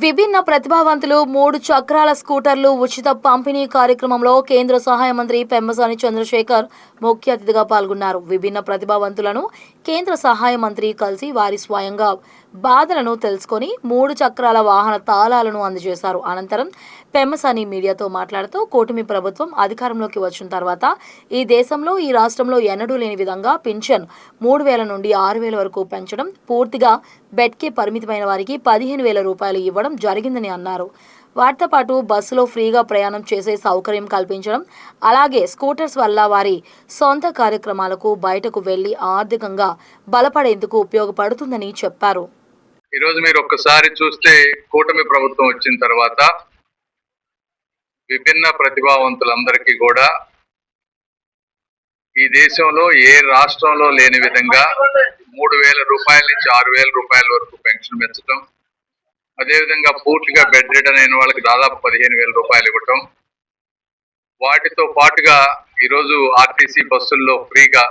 విభిన్న ప్రతిభావంతులు 3 చక్రాల స్కూటర్లు ఉచిత పంపిణీ కార్యక్రమంలో కేంద్ర సహాయ మంత్రి పెమ్మసాని చంద్రశేఖర్ ముఖ్య అతిథిగా పాల్గొన్నారు. విభిన్న ప్రతిభావంతులను కేంద్ర సహాయ మంత్రి కలిసి వారి స్వయంగా బాధలను తెలుసుకొని 3 చక్రాల వాహన తాళాలను అందజేశారు. అనంతరం పెమ్మసాని మీడియాతో మాట్లాడుతూ కూటమి ప్రభుత్వం అధికారంలోకి వచ్చిన తర్వాత ఈ దేశంలో ఈ రాష్ట్రంలో ఎన్నడూ లేని విధంగా పింఛన్ 3,000 నుండి 6,000 వరకు పెంచడం, పూర్తిగా బెడ్కే పరిమితమైన వారికి 15,000 రూపాయలు ఇవ్వడం జరిగిందని అన్నారు. వాటితో పాటు బస్సులో ఫ్రీగా ప్రయాణం చేసే సౌకర్యం కల్పించడం, అలాగే స్కూటర్స్ వల్ల వారి సొంత కార్యక్రమాలకు బయటకు వెళ్లి ఆర్థికంగా బలపడేందుకు ఉపయోగపడుతుందని చెప్పారు. ఈరోజు మీరు ఒక్కసారి చూస్తే కూటమి ప్రభుత్వం వచ్చిన తర్వాత విభిన్న ప్రతిభావంతులందరికీ కూడా ఈ దేశంలో ఏ రాష్ట్రంలో లేని విధంగా 3,000 రూపాయల నుంచి 6,000 రూపాయల వరకు పెన్షన్ పెంచడం, అదేవిధంగా పూర్తిగా బెడ్ రిడన్ అయిన వాళ్ళకి దాదాపు 15,000 రూపాయలు ఇవ్వటం, వాటితో పాటుగా ఈరోజు ఆర్టీసీ బస్సుల్లో ఫ్రీగా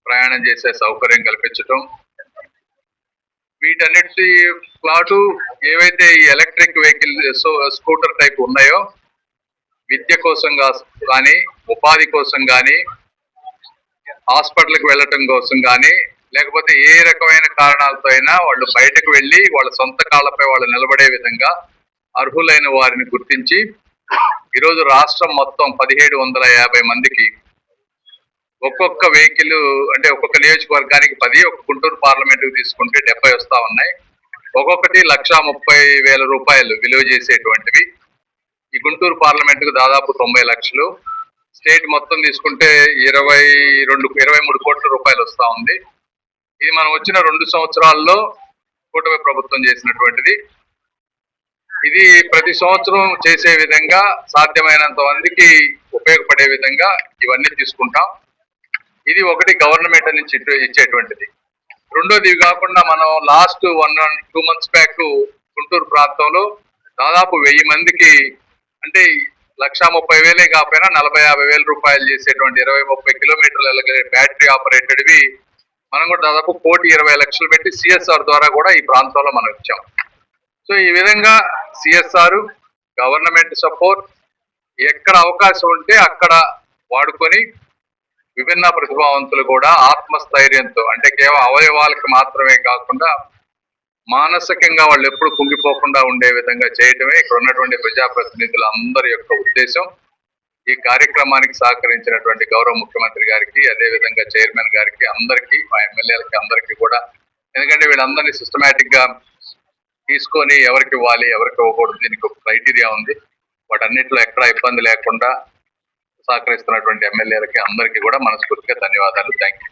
ప్రయాణం చేసే సౌకర్యం కల్పించటం, వీటన్నిటి పాటు ఏవైతే ఈ ఎలక్ట్రిక్ వెహికల్ స్కూటర్ టైప్ ఉన్నాయో విద్య కోసం కానీ, ఉపాధి కోసం కానీ, హాస్పిటల్కి వెళ్ళటం కోసం కానీ, లేకపోతే ఏ రకమైన కారణాలతో అయినా వాళ్ళు బయటకు వెళ్ళి వాళ్ళ సొంత కాళ్ళపై వాళ్ళు నిలబడే విధంగా అర్హులైన వారిని గుర్తించి ఈరోజు రాష్ట్రం మొత్తం 1,750 మందికి ఒక్కొక్క వెహికల్, అంటే ఒక్కొక్క నియోజకవర్గానికి 10, ఒక గుంటూరు పార్లమెంటుకు తీసుకుంటే 70 వస్తా ఉన్నాయి. ఒక్కొక్కటి 1,30,000 రూపాయలు విలువ చేసేటువంటివి. ఈ గుంటూరు పార్లమెంటుకు దాదాపు 90 లక్షలు, స్టేట్ మొత్తం తీసుకుంటే 23 కోట్ల రూపాయలు వస్తా ఉంది. ఇది మనం వచ్చిన 2 సంవత్సరాల్లో కూటమి ప్రభుత్వం చేసినటువంటిది. ఇది ప్రతి సంవత్సరం చేసే విధంగా సాధ్యమైనంత మందికి ఉపయోగపడే విధంగా ఇవన్నీ తీసుకుంటాం. ఇది ఒకటి గవర్నమెంట్ నుంచి ఇచ్చేటువంటిది. రెండోది ఇవి కాకుండా మనం లాస్ట్ 1-2 మంత్స్ బ్యాక్ గుంటూరు ప్రాంతంలో దాదాపు 1000 మందికి, అంటే 1,30,000 కాకపోయినా 40,000-50,000 రూపాయలు చేసేటువంటి 20-30 కిలోమీటర్ల బ్యాటరీ ఆపరేటెడ్వి మనం కూడా దాదాపు 1,20,00,000 పెట్టి సిఎస్ఆర్ ద్వారా కూడా ఈ ప్రాంతంలో మనం ఇచ్చాం. సో ఈ విధంగా సిఎస్ఆర్, గవర్నమెంట్ సపోర్ట్ ఎక్కడ అవకాశం ఉంటే అక్కడ వాడుకొని విభిన్న ప్రతిభావంతులు కూడా ఆత్మస్థైర్యంతో, అంటే కేవలం అవయవాలకు మాత్రమే కాకుండా మానసికంగా వాళ్ళు ఎప్పుడు కుంగిపోకుండా ఉండే విధంగా చేయటమే ఇక్కడ ఉన్నటువంటి ప్రజాప్రతినిధుల అందరి యొక్క ఉద్దేశం. ఈ కార్యక్రమానికి సహకరించినటువంటి గౌరవ ముఖ్యమంత్రి గారికి, అదేవిధంగా చైర్మన్ గారికి, అందరికీ, మా ఎమ్మెల్యేలకి అందరికీ కూడా, ఎందుకంటే వీళ్ళందరినీ సిస్టమేటిక్ గా తీసుకొని ఎవరికి ఇవ్వాలి, ఎవరికి ఇవ్వకూడదు, దీనికి ఒక క్రైటీరియా ఉంది. వాటన్నిటిలో ఎక్కడా ఇబ్బంది లేకుండా సహకరిస్తున్నటువంటి ఎమ్మెల్యేలకి అందరికీ కూడా మనస్ఫూర్తిగా ధన్యవాదాలు. Thank you.